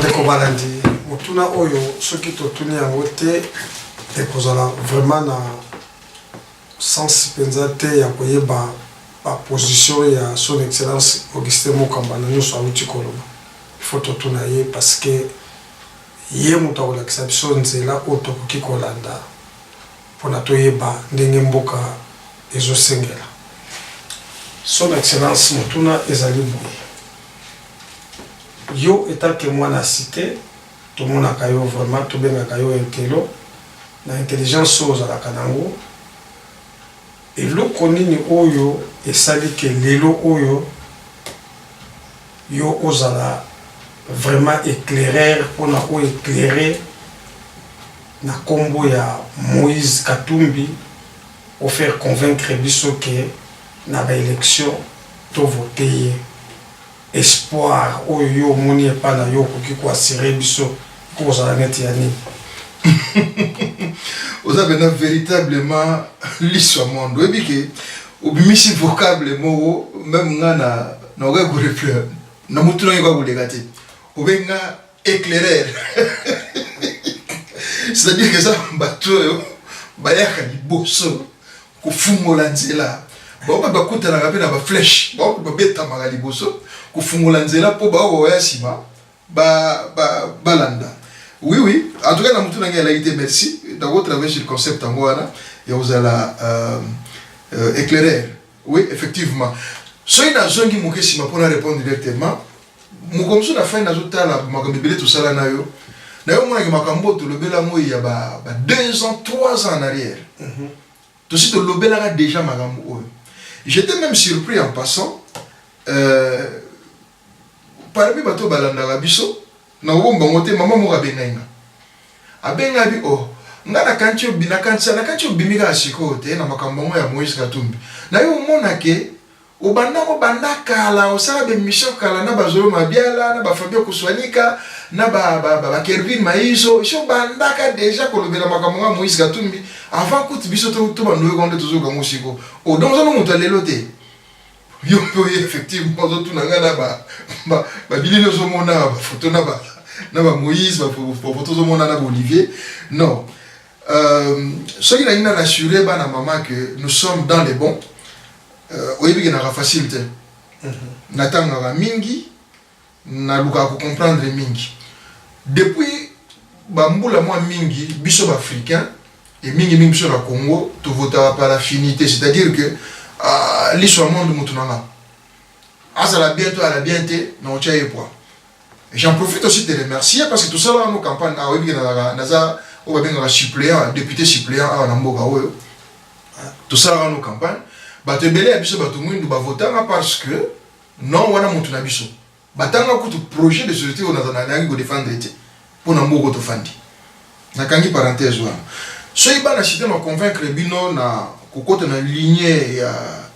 bandeko balandi mutuna oyo soki totuni yango te ekozala vraiment na sens penza te ya koyeba position ya son excellence Augustin Mokamba na nyonso awuti koloba faut totuna ye parce que ye moto akolakisa biso nzela oyo tokoki kolanda mpona toyeba ndenge mboka ezosengela. Son excellence motuna ezali boye yo etake mwana cité tomonaka yo vraiment tobengaka yo intelo na intelligence oyo ozalaka nango eloko nini oyo esali ke lelo oyo yo ozala vraiment éclaireur mpona oéclairer na kombo ya Moïse Katumbi au faire convaincre biso ke na baélection to vote ye espoir oyo yo omoni epa na yo okoki koasire biso kozala neti ya nini. Oza bena véritablement l'histoire monde oyebi ke obimisi vocable moko même nga na okoki korefleur na mutu nange kwa koleka te obenga éclaireur c'est-à-dire que ça bato oyo bayaka liboso kofungola nzela baoka bakutanaka mpe na baflèche baoka babetamaka liboso kofungola nzela mpo baokoya nsima balanda. Oui, oui, en tout cas, dans mon été merci. Dans travailler sur le concept en Goana, il y a éclaireur. Oui, effectivement. Si il y a des gens qui m'ont dit pour répondre directement, mon comme ça, la fin de la journée, tout ça là, nayo. Nayo, moi, je le bela moi il y a 2 ans, 3 ans en arrière. Tout ça, le bela déjà magambo. J'étais même surpris en passant. Parmi bateau balanda rabiso. Na womba ngote mama mo abenga abenga bi o ngana kancho bina kancha na kancho bimika ashiko te na makambo mo ya Moïse Katumbi na yo mona ke obanda ko banda kala osala be mission kala na bazolo mabiala na ba Fabio Kuswanika na ba Kervin Maiso sho banda ka déjà ko lobela makambo ya Moïse Katumbi avant kuti biso to bando yo konde tozo gango shiko o donc zo mo lelo te yo effectivement zo tunanga na ba bilino zo mona ba photo na ba Moïse, pour Olivier. Non. Ce qui a rassuré ma maman que nous sommes dans les bons. Oui, il y a une facilité. Nathan mingi, na luka comprendre mingi. Depuis bamboula moi mingi, biso africain et mingi biso la Congo, tu votes par affinité, c'est-à-dire que l'histoire monde mutunanga. Ça la bientôt à la bienté, non tu as point. J'en profite aussi de te remercier parce que tout ça là nos campagnes a oui naza on va bien un suppléant député suppléant à Namboka tout ça là nos campagnes ba te belé abiso ba tout monde ba voter parce que non wana mutu na biso batanga kutu projet de société on a na ngo défendre été pour Namboka to fandi na kangi parenthèse wana so iba na cité na convaincre bino na kokota na lignée ya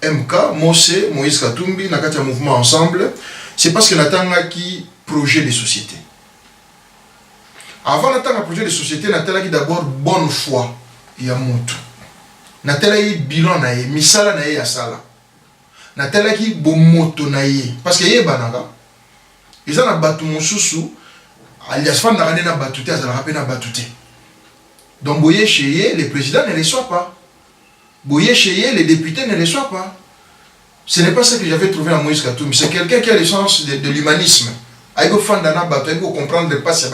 MK Mose Moïse Katumbi na kati ya mouvement ensemble c'est parce que natanga qui projet de société. Avant d'attendre un projet de société, natala qui d'abord bonne foi ya mutu. Natala qui bilan na ye, misala na ye ya sala. Natala qui bomoto na ye parce que ye bananga. Ils ont batu mususu alias fan na batute azala rapena batute. Donc boye chez ye, les présidents ne reçoivent pas. Boye chez ye, les députés ne reçoivent pas. Ce n'est pas ça que j'avais trouvé à Moïse Katumbi, c'est quelqu'un qui a le sens de l'humanisme. Il faut comprendre le passé.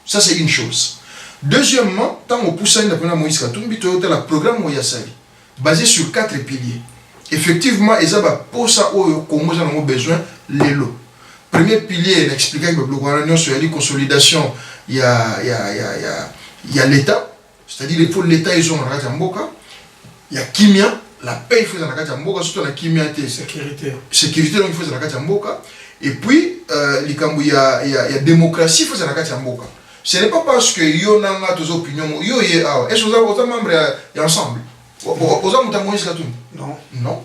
Ça, c'est une chose. Deuxièmement, tant on pousse à Moïse Katumbi, tu as le programme Moyasali, basé sur 4 piliers. Effectivement, ils ont besoin de l'eau. Premier pilier, il explique que la consolidation, il y a l'État, c'est-à-dire il faut l'État, ils ont un Mboka, il y a Kimia, la paix, il faut un Mboka, surtout la Kimia, sécurité. Sécurité, donc il faut un Mboka. Et puis, il y a démocratie, il faut que Mboka. Ce n'est pas parce que y a des opinions, est-ce que vous avez membres ensemble? Vous avez Moïse Katumbi? Non. Non.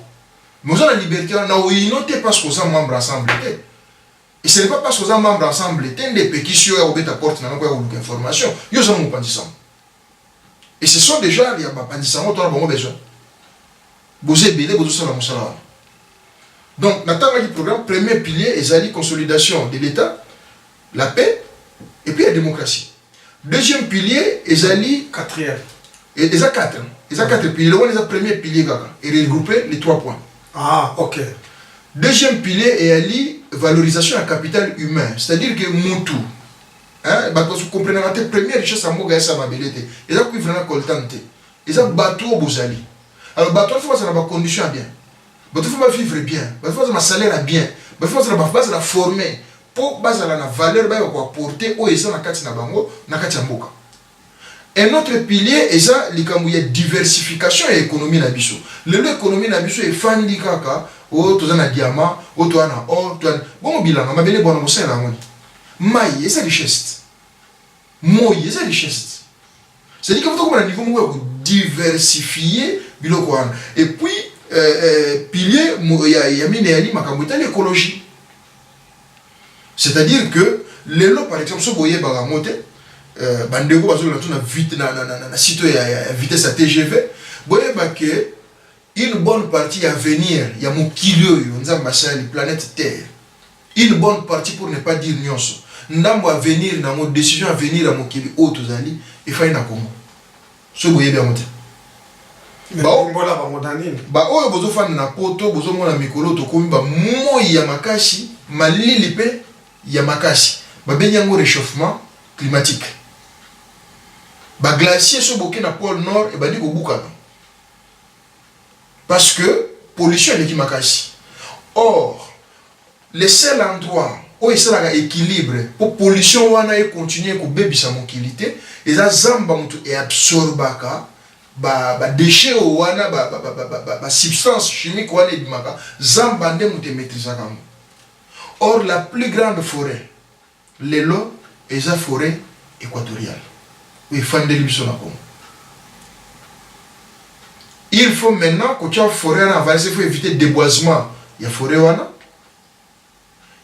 Mais vous avez la liberté, vous n'avez pas parce que vous avez membres ensemble. Et ce n'est pas parce que vous avez membres ensemble, vous avez des pétitions, vous avez des portes, vous avez des informations. Vous avez des pandissants. Et ce sont déjà les pandissants, vous avez besoin. Vous avez besoin de ça. Donc, dans le programme, premier pilier est la consolidation de l'État, la paix, et puis la démocratie. Deuxième pilier, ezali quatrième. Et ça quatre. Ils ont quatre piliers. Le premier pilier et regrouper les 3 points. Ah, ok. Deuxième pilier est la valorisation du capital humain. C'est-à-dire que Moutou, hein, parce que vous comprenez la première richesse à Moga et sa mabilité. Ils ont vraiment coltante. Ils ont bateau au Bozali. Alors, bateau, il faut avoir des conditions bien. Bateau, il faut vivre bien. Bateau, il faut avoir un salaire bien. Bateau, il faut avoir base la former. Pour base la valeur, il faut apporter au ESA na kati na bango na kati mboka. Un autre pilier est ça, la diversification et l'économie na biso. L'économie na biso est fandi kaka, o to na diamant, o to na or, to bon bilanga, mabele bon mo sala ngoni. Mai, et ça richesse. Moi, et ça richesse. C'est-à-dire que vous avez un niveau où diversifier biloko. Et puis pilier il y a minéali makambuta l'écologie. C'est-à-dire que les lots par exemple so boye bagamote bandeko bazo na tuna vite na site ya vitesse à TGV boye ba que une bonne partie à venir ya mokilio yo nzamba sali planète Terre, une bonne partie pour ne pas dire nyonso ndambo à venir na mo décision à venir à mokili auto zali et fa na Congo so boye bien mote ba oyo bozo fanda na poto bozo mona mikolo to komi ba moi ya makashi malili pe ya makashi ba benyango réchauffement climatique ba glacier so boké na pôle nord et ba di ko buka parce que pollution est qui makashi. Or le seul endroit où il sera équilibre pour pollution wana et continuer ko bebisa mokilité et za zamba mutu et absorbaka ba déchets wana ba substance chimique wana ebimaka zamba nde mutu maîtriser kango. Or la plus grande forêt lelo est la forêt équatoriale. Oui, fan de l'Ibisson. Il faut maintenant que tu aies forêt en avalise, il faut éviter le déboisement. Il y a forêt wana.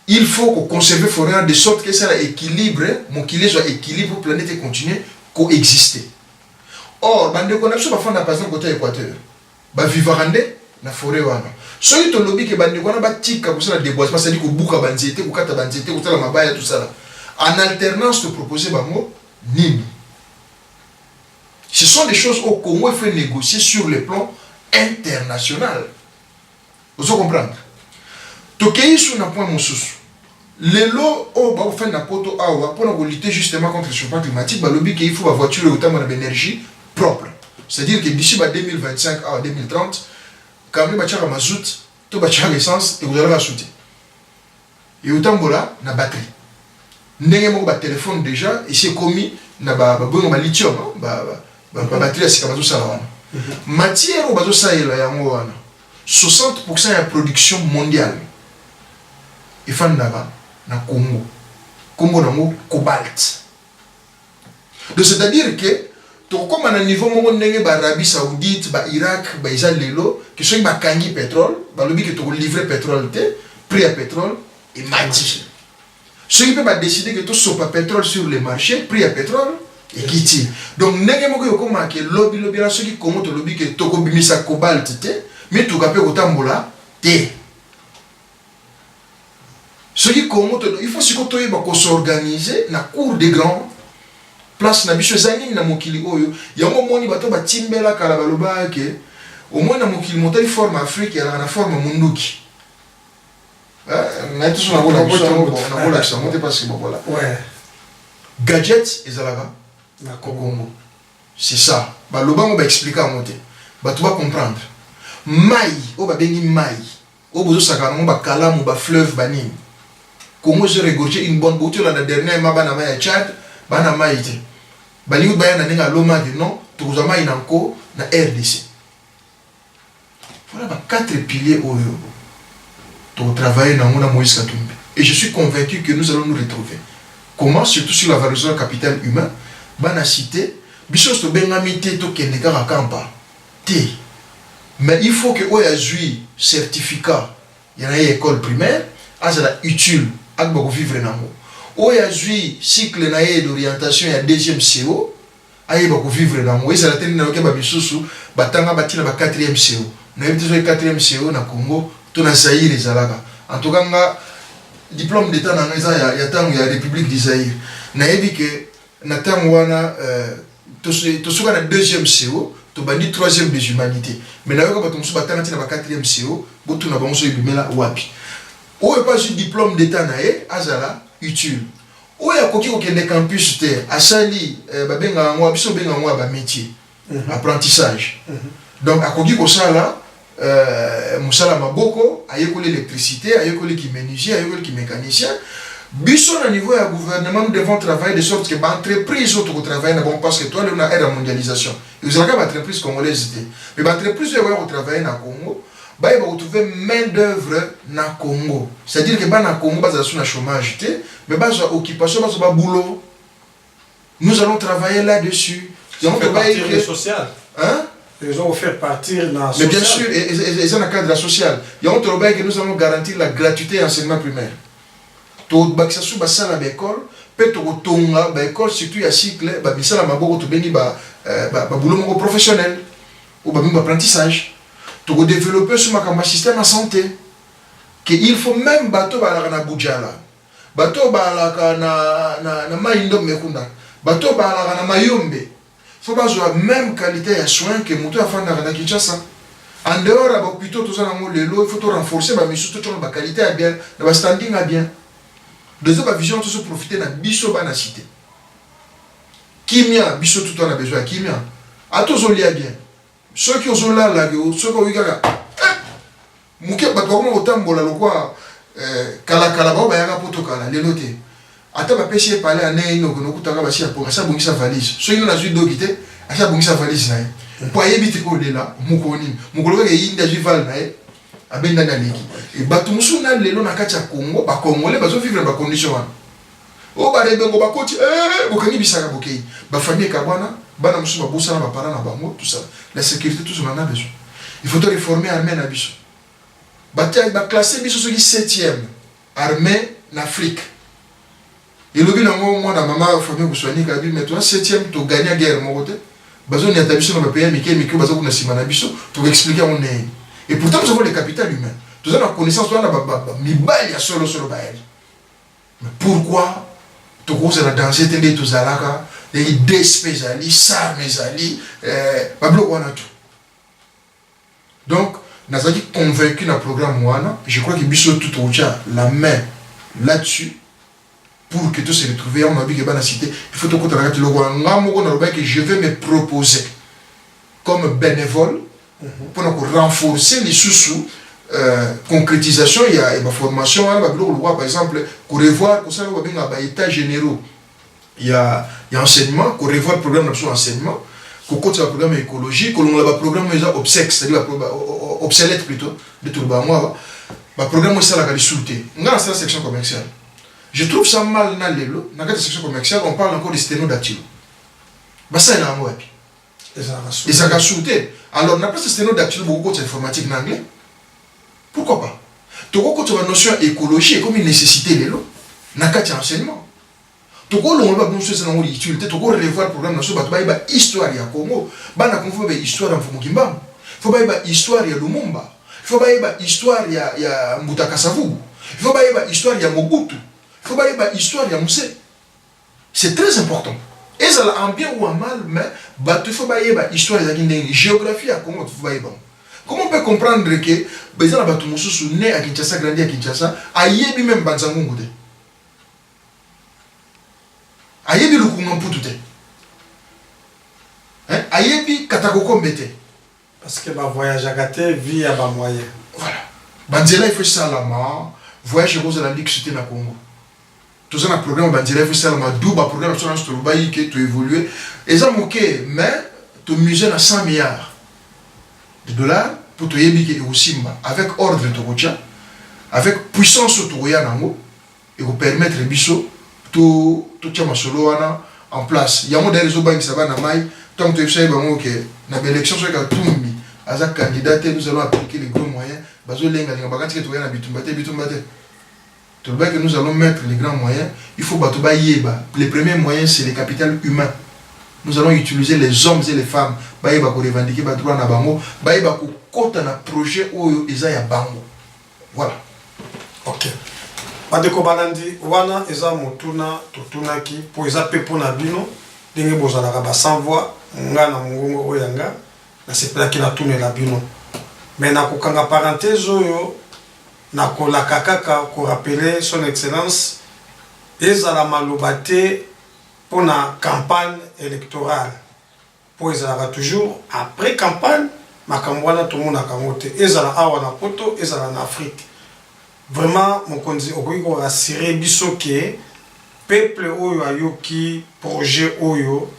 Il faut qu'on conserve forêt de sorte que ça équilibre, mon qu'il soit équilibre pour la planète continue coexister. Or, bande connexion va faire par exemple côté équateur. Ba vivarande na forêt wana. So ito lobby que bande wana ba tika pour ça le déboisement, c'est-à-dire que buka banzete, ko kata banzete, ko tala mabaya tout ça là. En alternance de proposer bango nini. Ce sont des choses au Congo il faut négocier sur le plan international. Vous comprenez? Tokei sur un point monsus. Les lots au bas fait na poto awa pour lutter justement contre le changement climatique, bah lobby qu'il faut la voiture autant d'énergie propre. C'est-à-dire que d'ici 2025 à 2030, quand même bachara mazout, tout bachara essence et vous allez la sauter. Et autant bola na batterie. Ndenge mo ba téléphone déjà et c'est commis na ba lithium ba batterie c'est comme ça là. Matière au bazo ça là yango wana. 60% de la production mondiale est faite na Congo. Congo nango cobalt. Donc c'est-à-dire que comme à un niveau mon ndenge ba Arabie Saoudite, ba Irak, ba Israël que soit ba kangi pétrole, ba lobi que to livrer pétrole té, prix à pétrole et mati. Ceux qui peuvent décider que tout soit pétrole sur le marché, prix à pétrole et qui donc ndenge moko yo koma que lobby la ceux qui comment to lobby que to ko bimisa cobalt té, mais tout capé kotambola té. Ceux qui comment il faut si ko s'organiser na cour des grands place na biso zani na mokili oyo yango moni bato batimbela kala baloba ke au moins na mokili motali forme Afrique ya na forme munduki na tout na bola na bola ça monte parce que voilà ouais gadget ezalaka na Congo c'est ça baloba mo ba expliquer monte bato ba comprendre mai o ba bengi mai o bozo sakana mo ba kala mo ba fleuve banini Congo se regorger une bonne bouteille la dernière mabana mai Tchad bana mai te Baliou Bayana n'a l'homme dit non, tout le monde est encore dans RDC. Voilà 4 piliers pour travailler dans Moïse Katumbi. Et je suis convaincu que nous allons nous retrouver. Comment, surtout sur la valorisation du capital humain, Bana cité, Bissos to Bengamité to Kendeka Kampa. Mais il faut que Oya Zui certificat, il y a une école primaire, Azala utile, Agbo vivre dans Oya zui cycle nae d'orientation ya deuxième CO aye ba ko vivre na mo ezala tena na ba bisusu batanga batina ba 4e CO na yebite zo 4e CO na Congo to na Zaïre ezalaka en tout cas nga diplôme d'état na ngeza ya tango ya République du Zaïre nayebi que na tango wana tosuka na deuxième CO to bandi troisième des humanités mais na yoka bato musu batanga tina ba quatrième CO botu na bango so ibimela wapi oyo pas un diplôme d'état na ye azala utile oyo akoki kokende campus te asali babenga ngo biso benga ngo ba métier apprentissage donc akoki kosala musala maboko ayekoli électricité ayekoli ki menuisier ayekoli ki mécanicien biso na niveau ya gouvernement nous devons travailler de sorte que ba entreprise auto travailler na bon parce que toi on a era mondialisation et vous avez ba entreprise congolaise mais ba entreprise yo va travailler na Congo ba va retrouver main d'œuvre na Congo c'est-à-dire que ba na Congo ba za na chômage te mais ba za occupation ba boulot nous allons travailler là-dessus ils ont partir le social hein ils ont fait partir dans mais bien sûr et ça dans le cadre social il y a un travail que nous allons garantir la gratuité enseignement primaire to baksasu basala ba école pe to tonga ba école surtout ya cycle ba bisala maboko to bengi ba boulot moko professionnel ou ba apprentissage to développer sur ma système de santé que il faut même bato ba na bujala bato ba na maindo mekunda bato ba na mayombe faut pas avoir même qualité de soins que mutu afanda na Kinshasa en dehors ba plutôt tout ça na lelo il faut renforcer ba misu to ba qualité à bien ba standing à bien deuxième vision tout se profiter na biso ba na cité kimia biso tout on a besoin de kimia a tous olia bien ceux qui ont là ceux qui ont gaga muke ba ko mo tambola lokwa kala ba ya poto kala lelo te ata ba pesi parler à né no kutaka ba si pour ça bongisa valise so ino na zui dokite asa bongisa valise na po ayebiti ko lela mukoni mukolo ke yinda jival na abenda na leki et bato musu na lelo na kati ya Congo ba congolais bazo vivre ba condition wana o ba rebengo ba koti bokani bisaka bokei ba famille ka bana musu ba bosa na ba parents na bango tout ça la sécurité tout ça on a besoin il faut réformer armée na biso ba classer biso so ki 7e armée en Afrique et le bilan moi na maman famille ko soigner ka bi mais toi 7e to gagner guerre mo côté bazo ni atabiso na ba pays miki bazo ko na sima na biso pour expliquer on est. Et pourtant, nous avons le capital humain. Nous avons la connaissance de la solo baël. Mais pourquoi tu as la danger de tout ça, les idées spéciales, ça, mes alliés, donc, nous avons convaincu dans le programme Moana. Je crois que Bissot tout la main là-dessus pour que tout se retrouve. On a vu que dans la cité, il faut que je vais me proposer comme bénévole pour renforcer les sous concrétisation il y a ma formation par exemple pour revoir pour ça états généraux il y a enseignement pour revoir le programme d'enseignement pour continuer le programme écologique qu'on a le programme obsèques c'est-à-dire obsolète plutôt de tout le programme c'est la qualité dans la section commerciale je trouve ça mal dans la section commerciale on parle encore de sténodactylo ça il a un et ça a sauté. Alors, on a pas ce sténodactylo beaucoup d'informatique en anglais. Pourquoi pas? Tu as une notion écologie comme une nécessité de l'eau. On a un enseignement. Tu as une utilité. Tu as revoir le programme national. Histoire ya Congo. Il faut histoire de Mfumukimba. Il faut histoire ya Lumumba. Il faut histoire ya Mbutakasavubu. Il faut histoire ya Mobutu. Il faut histoire ya Mousse. C'est très important. Et ça en bien ou en mal, mais il faut que l'histoire de géographie à Congo. Comment on peut comprendre que les gens qui sont nés à Kinshasa, grandi à Kinshasa, ayebi même Banzangungu. Ayebi Lukungampu tout. Ayebi Katakoko Mbete. Parce que ma voyage à Gate vit à ma moyen. Voilà. Banzela il faut ça la mort. Voyage aux Atlantiques c'était na Congo. Tout ça, le programme il faut ça la double programme sur le qui tu évolué. Et ça moqué, mais tu musée à 100 milliards de dollars pour te yébiki et aussi avec ordre de Tokocha, avec puissance autoroya nango et vous permettre biso tout chama solo en place. Il y a des réseaux banques ça va na mai tant que tu sais que na élection sur ka tumbi as candidat nous allons appliquer les gros moyens bazo lenga lenga bakati que tu na bitumbate. Tout le que nous allons mettre les grands moyens, il faut battre yeba. Les premiers moyens c'est le capital humain. Nous allons utiliser les hommes et les femmes. Baïba pour revendiquer droit na bango, baïba pour côté na projet où ils ya bango. Voilà. OK. bandeko balandi wana eza motuna totunaki po eza pe mpona bino ndenge bozalaka ba sans voix nga na mongongo oyo yanga nasepelaki natunela bino me nakokanga parenthèse oyo nakolaka kaka korapele son excellence ezala maloba te mpona campagne électorale po ezalaka toujours après campagne makambo wana tomonaka yango te ezala awa na poto ezala na Afrique. Vraiment mokonzi okoki korasire biso ke peuple oyo ayoki projet oyo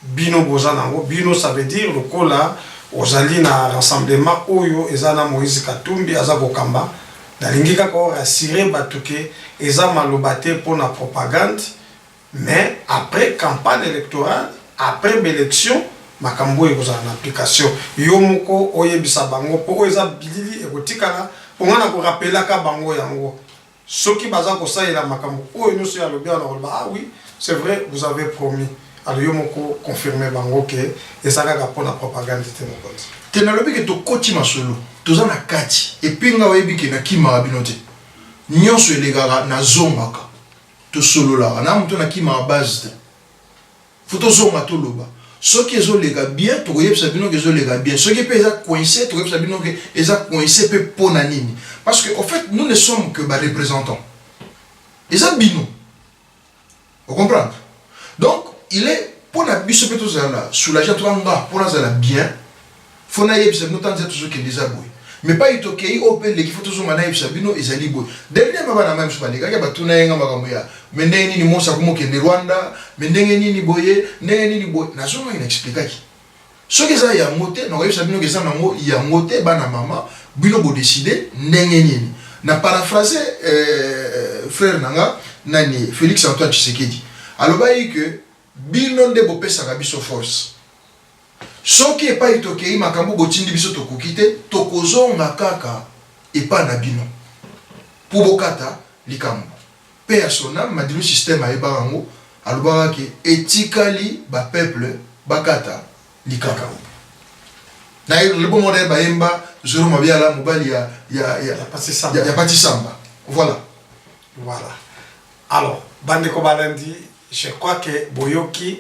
bino boza nango bino ça veut dire lokola ozali na rassemblement oyo eza na Moïse Katumbi aza kokamba nalingi kaka korasire bato ke eza maloba te mpona propagande mais après campagne électorale après l'élection makambo ekozala na application yo moko oyebisa bango po eza bilili ekotikala pongana ko rappelaka bango yango soki baza ko salela makambo oyo nyonso ya lobi na koloba ah oui c'est vrai vous avez promis alors yo moko confirmer bango ke ezaka ka pona propagande te mokonzi te na lobi ke to koti masolo toza na kati et puis nga wayebi ke na kima binote nyonso elegaka na zongaka to solo la na muto na kima base te futo zonga to loba soki ezolega bien tokoyebisa bino ke ezolega bien soki pe eza coincé tokoyebisa bino ke eza coincé pe pona nini parce que en fait nous ne sommes que ba représentants eza bino vous comprenez donc il est pona biso pe tozala soulager to nga pona zala bien fona yebisa bino tanza toujours que déjà boy mais pas itokei open les photos zo mana yebisa bino ezali boy dernier baba na même soba lega ba tuna yenga makambo ya mendenge nini mosa kumo ke Rwanda mendenge nini boye ndenge nini boy na zo ma inexplicable ce que ça ya moté na yebisa bino ke ça nango ya moté bana mama bino bo décider ndenge nini na paraphraser frère nanga nani Félix Antoine Tshisekedi aloba yi que bino nde bo pesa ka biso force soki epa itokei makambo botindi biso tokokite tokozonga kaka epa na bino po bokata likambo pe ya sonam madilo système ayeba yango alobaka ke etikali ba peuple bakata likambo na le bon modèle bayemba zoro mabiala mobali ya Pati Samba voilà alors bandeko balandi je crois que boyoki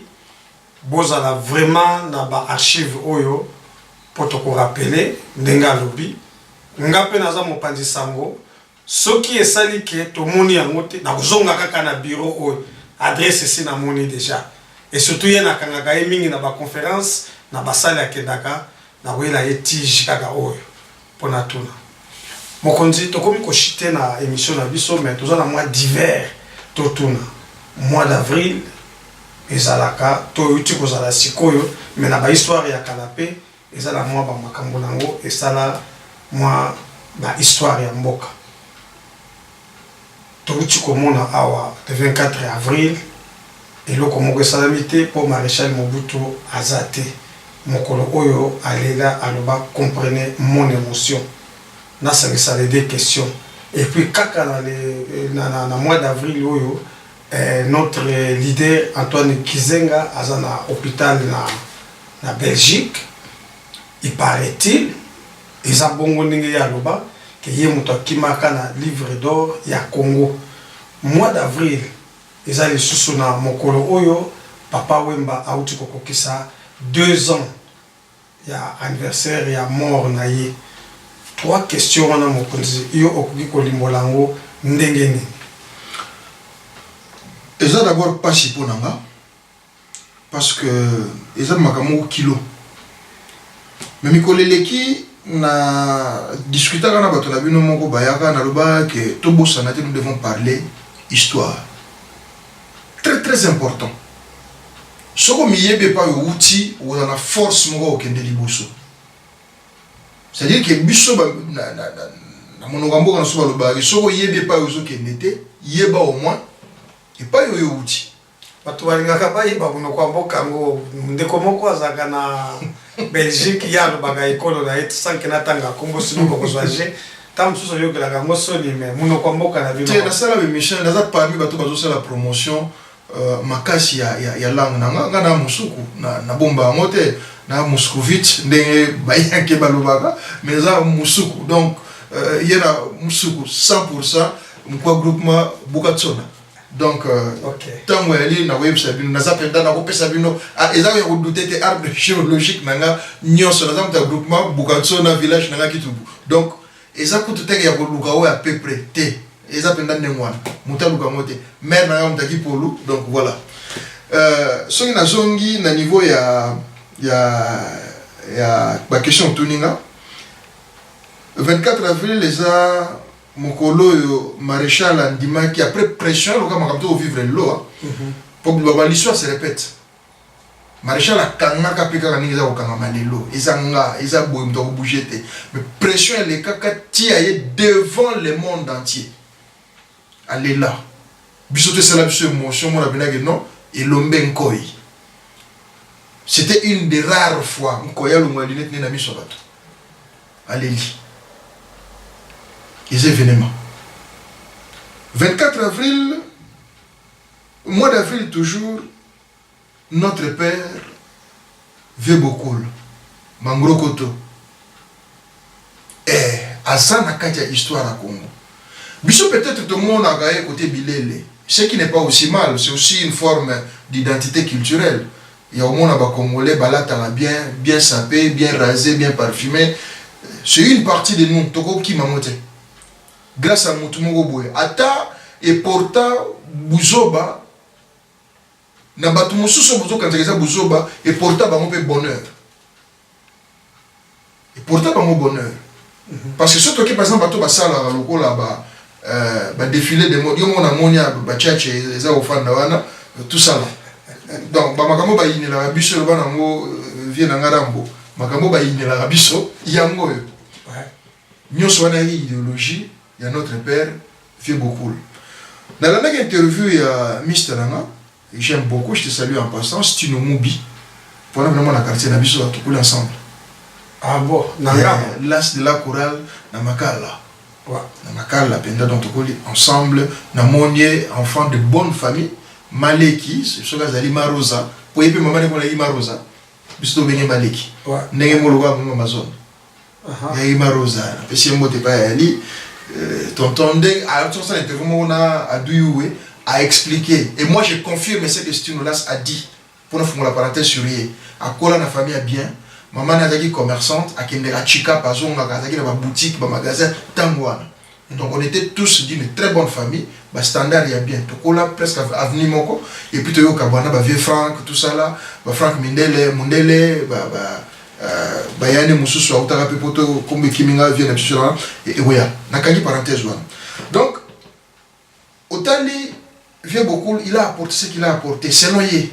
bozala vraiment na ba archive oyo poto ko rappeler ndenga lobi nga pe naza mopanzi sango soki esali ke to moni yango te na kozonga kaka na bureau oyo adresse si na moni déjà et surtout yena kangaka mingi na ba conférence na ba salle akendaka na wela etiji kaka oyo pona tuna mokonzi tokomi ko chiter na émission na biso mais tozana mois d'hiver to tuna mois d'avril ezalaka to uti kozala sikoyo mais na ba histoire ya canapé ezala mwa ba makambo nango esala mwa ba histoire ya mboka to uti komona awa le 24 avril eloko moko esalami te po maréchal Mobutu azate mokolo oyo alela aloba comprenez mon émotion na ça les deux questions et puis kaka na mois d'avril oyo notre leader Antoine Kizenga azana hôpital na Belgique il paraît-il eza bongo ndenge ya loba ke ye muto akimaka na livre d'or ya Congo mois d'avril eza lisusu na mokolo oyo papa Wemba auti kokokisa 2 ans ya anniversaire ya mort na ye 3 questions wana mokonzi yo okoki kolimbola ngo ndenge nini. Et ça d'abord pas si pour nanga parce que ils ont makamou kilo mais mikoleleki na discuter kana bato na bino moko bayaka na loba que tobo sanate nous devons parler histoire très très important soko miyebe pa outil ou na force moko okende liboso c'est-à-dire que biso na monogambo kana so loba soko yebe pa ozo kendete yeba au moins et pas yo outil bato balingaka bayeba kuno kwa mboka ngo ndeko moko azaka na Belgique ya lobaka ekolo na etu sanke na tanga kombo sino ko kozwaje tam suso yo kala kango soni mais muno kwa mboka na bino na sala be Michel na za parmi bato bazo sala promotion makasi ya langue nga na musuku na bomba ngote na Moscovite ndenge bayanke balobaka mais za musuku donc yena musuku 100% quoi groupement Bukatsona. Donc, tant que je suis na web sabino, na zapenda na kope sabino, eza ya douter te arbre géologique nanga nyonso na zamta groupement Bukatsona village nanga kitubu. Donc, eza kutu te ya koluka o à peu près te. Eza penda ndengwana, muta luka mote. Mère nanga mutaki polu, donc voilà. Songi na zongi na niveau ya ba question tuninga. 24 avril les a Mokolo maréchal Andima qui après pression le gars m'a vivre l'eau pour l'histoire se répète maréchal a kanga kapika kaniza okanga malelo ezanga eza boy mto bouger te mais pression les kaka tiaye devant le monde entier allez là bisote c'est la émotion mon abina que non et l'ombe nkoi c'était une des rares fois nkoya le moalinette na mi sobato allez li les événements. 24 avril, mois d'avril toujours, notre père Vebokoul, Mangrokoto, et Asa Nakatia histoire à Congo. Bissot peut-être tout le monde a gagné côté Bilele, ce qui n'est pas aussi mal, c'est aussi une forme d'identité culturelle. Il y a au monde à Congolais, Balatara bien sapé, bien rasé, bien parfumé. C'est une partie de nous, Toko qui m'a monté. Grâce à Moutumongo Boué. Ata et porta Bouzoba, na batumususo Bouzo quand il y a Bouzoba, et porta bango pe bonheur. Et porta bango bonheur. Parce que surtout que par exemple, bateau basala loko là-bas, défilé de mode, yon a monia, tchatche, les a offert na tout ça là. Donc, makambo ba yine la biso le banango vient na ngarambo. Makambo ba yine la biso yango yo. Nyonso wana idéologie. Il y a notre père, fait beaucoup. Dans la même interview, il y a Mr. Langa, j'aime beaucoup, je te salue en passant, c'est une Mubi. Voilà vraiment la quartier Nabiso, tout coule ensemble. Ah bon, Nanga. L'as de la chorale, Namakala. Namakala, pendant donc tout coule ensemble, Namonier, enfant de bonne famille, Maleki, c'est ce que Zali Marosa, pour y maman de Marosa, Bisto Benye Maleki. Nenge Mologa, Amazon. Yaïma Rosa, parce que moi, t'es pas allé. Tonton Deng a expliqué et moi je confirme ce que Stinulas a dit pour nous faire la parenthèse sur lui à quoi la famille a bien maman n'a dit commerçante à qui n'a chica pas on a dit dans boutique dans magasin tangwana donc on était tous d'une très bonne famille bah standard il y a bien donc là presque avenue moko et puis tu yo kabana bah vieux Franck tout ça là bah Franck Mundele bayane mususu autaka pepoto comme kiminga vient absolument et ouais nakani parenthèse one donc Otali vient beaucoup il a apporté ce qu'il a apporté c'est noyé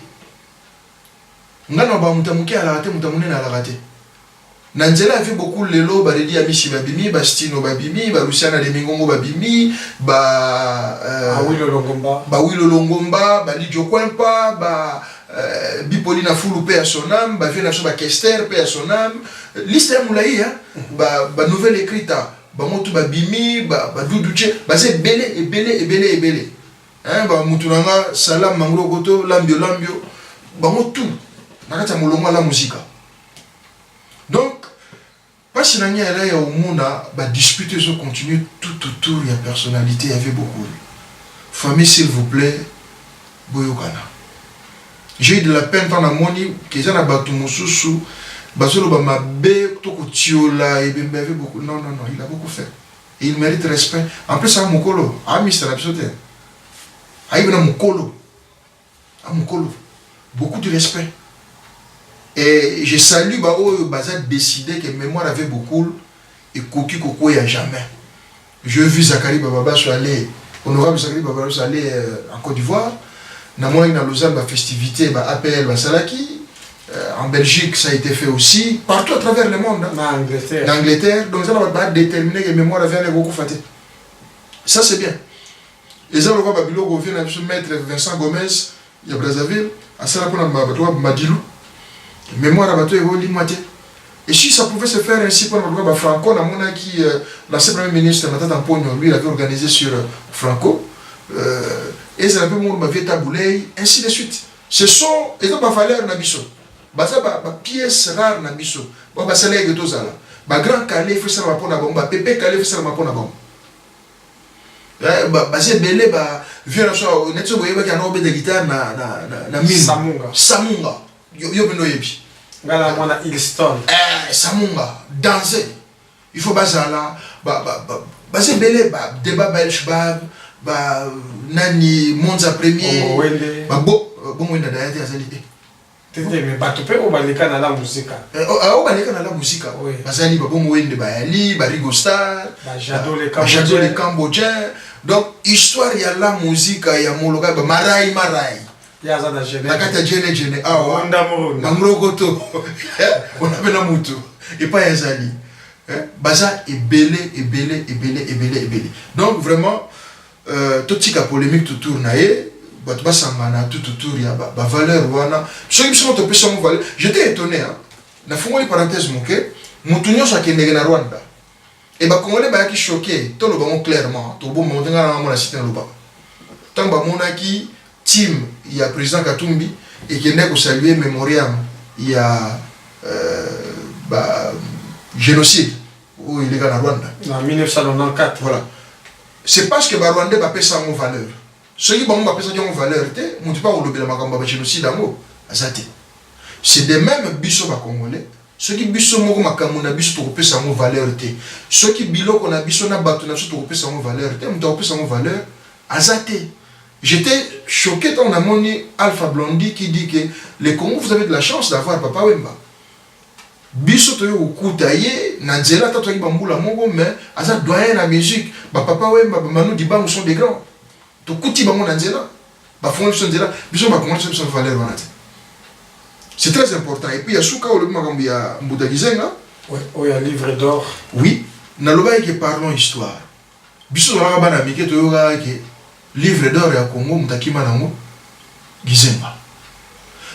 ngana ba mutamuki ala rate mutamune na ala rate nanzela vient beaucoup lelo ba redi amishi babimi ba stino babimi ba Luciana de Mingongo babimi ba Wilo Longomba ba Lidio Kwempa ba Bipolina Foulou paix à son âme, ba Viena Soba Kester paix à son âme, liste ya moulaï hein, ba nouvelle écrite, ba motu ba bimi, ba doudouche, ba c'est belé, hein, ba mutunanga salam manglo goto lambio, ba motu, nakata molonga la musique. Donc, pas si l'année elle est au monde, ba disputer se continue tout autour, il y a personnalité, il y avait beaucoup. Famille s'il vous plaît, boyokana. J'ai eu de la peine dans la moni que j'ai battu mon sous basolo ba mabe to ko tiola et ben beaucoup non il a beaucoup fait et il mérite respect en plus à mukolo à Mr. Absolute à ibna mukolo à mukolo beaucoup de respect et je salue ba o baza décidé que mémoire avait beaucoup et koki koko ya jamais je vu Zakari Baba so aller honorable Zakari Baba so aller en Côte d'Ivoire. Na moi na Lausanne la festivité ba APL ba Salaki en Belgique ça a été fait aussi partout à travers le monde en Angleterre donc ça va déterminer que mémoire avait les beaucoup faté ça c'est bien et ça le roi Babilo revient à se mettre Vincent Gomez il y a Brazzaville à ça pour na Madilou mémoire à bateau et moitié et si ça pouvait se faire ainsi pour le roi Franco na mona qui l'ancien premier ministre Matata Mpogno lui il avait organisé sur Franco et ça peut mon vie taboulé ainsi de suite ce sont et donc pas valeur na biso baza ba pièce rare na biso ba salaire que tout ça là ba grand calé faut ça pour na bomba pépé calé faut ça pour na bomba c'est belé vieux so net so boyeba kana obé de guitare na mine Samunga yo beno yebi ngala mwana Ilston Samunga danser il faut bazala c'est belé débat belge nani Monza premier bon wenda d'ailleurs azali mais bato pe obaleka na la musique obaleka na la musique bazali bon wende bayali Rigo Star Jado les Cambodgiens donc histoire ya la musique ya moloka marai ya za na jeune nakata jeune onda mrogoto on avait na mutu et pas yazali baza ebele donc vraiment totika polémique tout tournaye bato basangana tout autour ya valeur wana soki biso to pesa mo valeur j'étais étonné na fungoli parenthèse moke mutu nyonso akendeke na Rwanda et congolais bayaki choqué to lo bango clairement to bomba motenga na mona cité lo ba tamba monaki team ya président Katumbi et qui n'est ko saluer mémoriam ya génocide où il est dans Rwanda en 1994 voilà c'est parce que Rwandais ba pesa mo valeur ceux qui vont pesa mo valeur té mutu pa olobela makambo ba génocide ngo azate c'est de même biso ba congolais ceux qui biso moko makambo na biso to pesa mo valeur té ceux qui biloko na biso na bato na biso to pesa mo valeur té mutu pesa mo valeur azate. J'étais choqué quand on a moni Alpha Blondy qui dit que les Congos, vous avez de la chance d'avoir Papa Wemba. Biso to yo kutaye na nzela tato ki bambula mongo mais aza doyen la musique Papa Wemba Manu Dibango sont des grands. To kuti bango na nzela ba fond son nzela biso ba comment son valeur wana. C'est très important et puis ya suka o le makambo ya Mbuda Gizenga oui un livre d'or oui na loba que parlons histoire biso ba bana mike to yo ga ke livre d'or ya Congo mutakima nango Gizenga.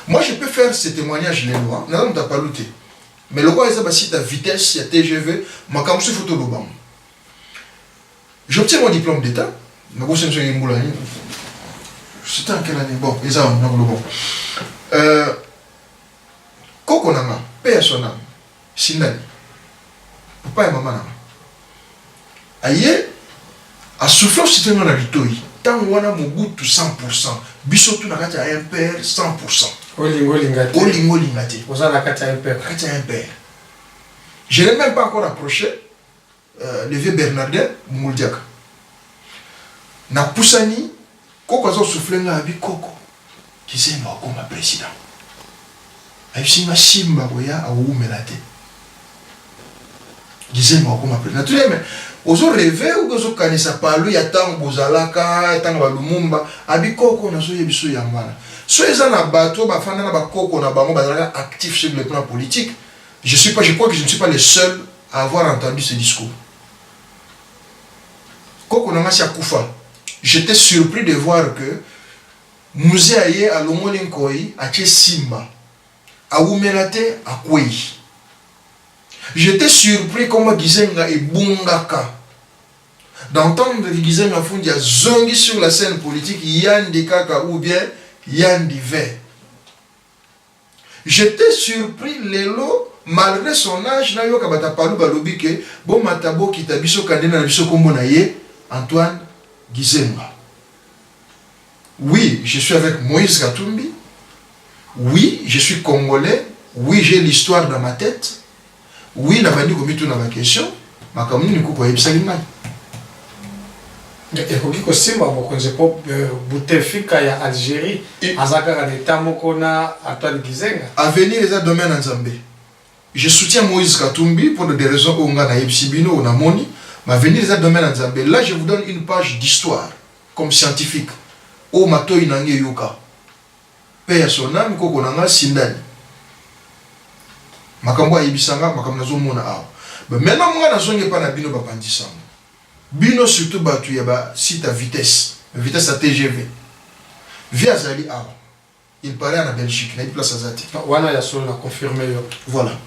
Moi je peux faire ce témoignage les lois na on t'a pas looté. Mais le quoi est ça site à vitesse, il y a TGV, ma caméra photo de banc. J'obtiens mon diplôme d'état. C'était en quelle année? Bon, les gens ont le bon. Kokonama, personnel, Sindani, papa et maman. Aïe, à souffler c'était dans la vitouille. Tant on a mon goût tout 100%. Bissotou n'a qu'à un père 100%. Olingo lingate. Vous avez un père. Je n'ai même pas encore approché le vieux Bernardin Mouldiak. Na Poussani, Koko a soufflé un abi Koko, qui s'est mort comme président. A eu une simba goya à Oumelate. Qui s'est mort comme président. Tu sais, mais aux autres rêvés ou aux autres canisa parlent, il y a tant Bozalaka, tant Balumumba, abi Koko na so yebiso yamana. Ceux qui ont bateau, actif sur le plan politique, je crois que je ne suis pas le seul à avoir entendu ce discours. J'étais surpris de voir que Mouzé Aye à Lomolinkoy a Simba, à Oumelate à Kwei. J'étais surpris comme Gizenga et Bungaka. D'entendre que Gizenga Fundi a zongi sur la scène politique, Yann de Kaka ou bien Yann d'hiver. J'étais surpris Lelo malgré son âge na yo kabata palu balobi ke bon matabo kitabiso kandena na biso kombo na ye Antoine Gizenga. Oui, je suis avec Moïse Katumbi. Oui, je suis congolais. Oui, j'ai l'histoire dans ma tête. Oui, na bandi komitu na ma question. Makamuni ni kuko yebisa limai. Et ko simba bokonze pop Bouteflika ya Algérie azaka l'état mokona Antoine Gizenga avenir les domaines en Zambie. Je soutiens Moïse Katumbi pour des raisons onga na yebsibino ou na moni, mais avenir les domaines en Zambie. Là je vous donne une page d'histoire comme scientifique. O mato inange yuka. Père son âme koko nanga Sindani. Makambo ayebisanga makambo nazo mona awa. Mais maintenant moi nazonge pa na bino bapandisanga. Bino surtout batu ya ba site à vitesse à TGV. Via Zali A. Il paraît en Belgique, il y a une place à Zati. Wana ya solo na confirmé yo. Voilà.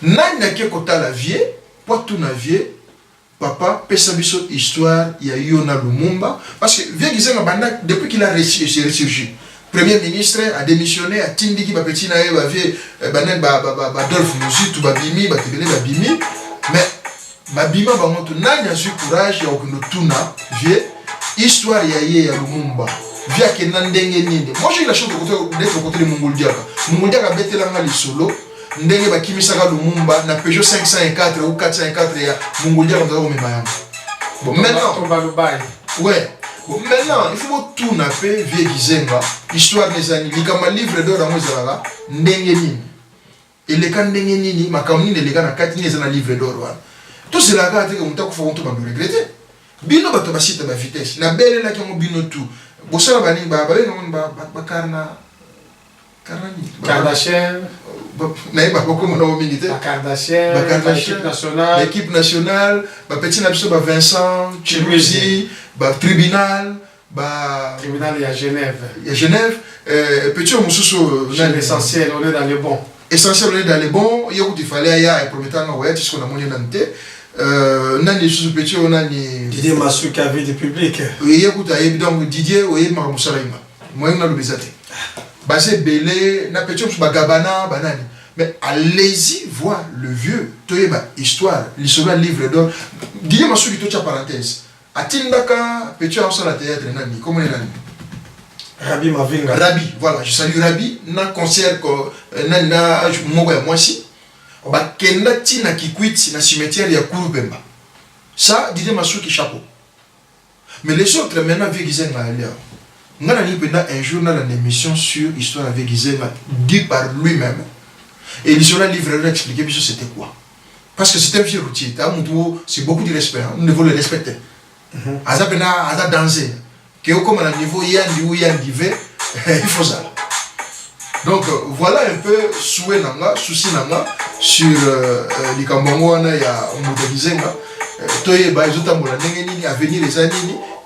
Nani na ke kota la vie, poitou na vie, papa pesa biso histoire ya Yona Lumumba parce que via Gizenga banda depuis qu'il a ressurgi. Premier ministre a démissionné, a tindiki ba petit na ye ba vie banen ba Adolphe Muzitu ba bimi ba tebele ba bimi mais Mabima bangoto nani a eu courage ya okino tuna vie histoire ya ye ya Lumumba via que ndenge nini. Moi j'ai eu la chance d'être au côté de Mongoldiaka. Mongoldiaka betelanga lisolo ndenge bakimisaka Lumumba na Peugeot 504 ou 404 ya Mongoldiaka ndo ko mema. Bon maintenant ouais. Bon, maintenant, il faut tout naper vieux Gizenga, histoire des années. Il y a un livre d'or à Mozart, Ndengenini. Et les cas Ndengenini, ma camine, les gars, 4 ans, ils ont un livre d'or. Tout cela, il faut tout regretter. Bino bato basita ba vitesse. Na belle là qui ont bino tout. Bosala bani ba karna karani. Kardashian. Na ba ko mo na militaire. Kardashian. L'équipe nationale. Ba petit na biso ba Vincent, Chiluzi, ba tribunal il y a Genève. Il y a Genève. Petit mususu l'essentiel, on est dans les bons. Essentiel, on est dans les bons. Il fallait y aller promettant ouais, ce qu'on a monnaie nante. Nani sous petit on a ni Didier Massou qui avait des publics. Oui, écoute, donc Didier, oui, Maramusalaima. Moi, on a le bisate. Basé Belé, na petit on Gabana, banani. Mais allez-y voir le vieux, toyeba histoire, l'histoire livre d'or. Didier Massou qui touche parenthèse. Atindaka petit on sur la théâtre nani, comment est nani? Rabi Mavinga. Rabi, voilà, je salue Rabi, na concert ko na mogo ya mwasi. Ba kenda tina kikwiti na cimetière ya Kurubemba. Ça Didier Massou qui chapeau. Mais les autres maintenant avec Gizenga aller. On a un jour dans une émission sur histoire avec Gizenga dit par lui-même. Et il sera livré expliquer c'était quoi. Parce que c'est un vieux routier, c'est beaucoup de respect, nous devons le respecter. Azabena aza danser. Que comme à niveau yandi ou yandi ve, il faut ça. Donc voilà un peu souhait nanga, souci nanga sur les Kambangwana ya Mudagizenga. Toye ba ezotambola ndenge nini avenir les années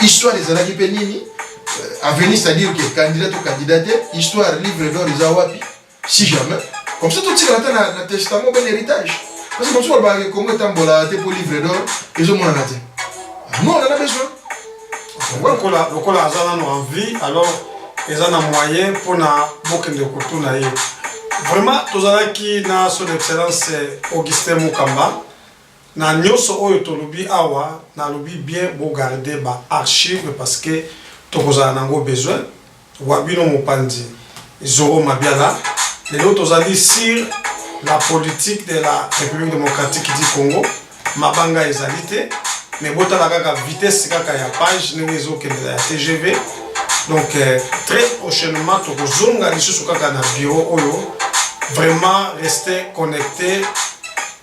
histoire des années penini avenir c'est-à-dire que candidat ou candidaté histoire livre d'or les awapi si jamais comme ça tout ça na testament ben héritage parce que on va comme tambola te pour livre d'or ils ont mon naté nous on en a besoin lokola azana no envie alors ils ont un moyen pour na bokende kotuna ye vraiment tozalaki na son excellence Augustin Mukamba na nyoso oyo tolobi awa na lobi bien bo garder ba archive parce que tokozala nango besoin wabino mopandi Zoro Mabiala lelo tozali sur la politique de la République démocratique du Congo mabanga ezalité mais botala kaka vitesse kaka ya page nezo kende ya TGV donc très prochainement tokozonga lisusu kaka na bureau oyo vraiment restez connectés.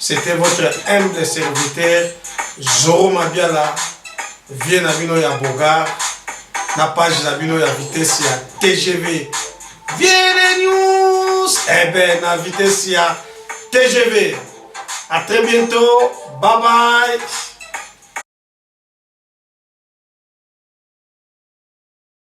C'était votre humble serviteur Zoro Mabiala. Viens à Bino ya Bogar. Na page na Bino ya vitesse ya TGV. Viens les news. Eh ben na vitesse ya TGV. À très bientôt. Bye bye.